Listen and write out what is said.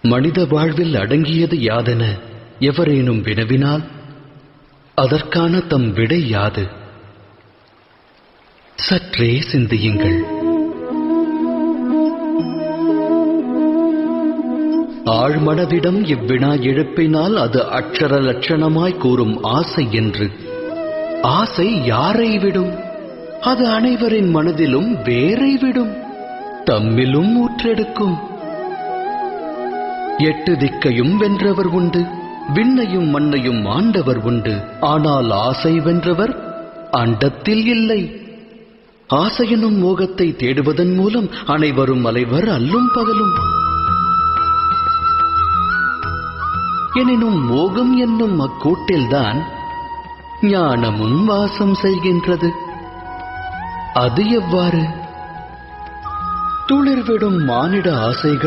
மனித வாழ்வில் அடங்கியது யாதென எவரேனும் வினவினால் அதற்கான தம் விடை யாது? சற்றே சிந்தியுங்கள். ஆழ்மனதிடம் இவ்வினா எழுப்பினால் அது அட்சர லட்சணமாய் கூறும் ஆசை என்று. ஆசை யாரை விடும்? அது அனைவரின் மனதிலும் வேரை விடும், தம்மிலும் ஊற்றெடுக்கும். 8 திக்கையும் வென்றவர் உண்டு, விண்ணையும் மண்ணையும் ஆண்டவர் உண்டு. ஆனால் ஆசை வென்றவர் அண்டத்தில் இல்லை. ஆசையெனும் மோகத்தை தேடுவதன் மூலம் அனைவரும் அலைவர் அல்லும் பகலும். எனினும் மோகம் என்னும் அக்கூட்டில்தான் ஞானமும் வாசம் செய்கின்றது. அது எவ்வாறு? துளிர்விடும் மானிட ஆசைகள்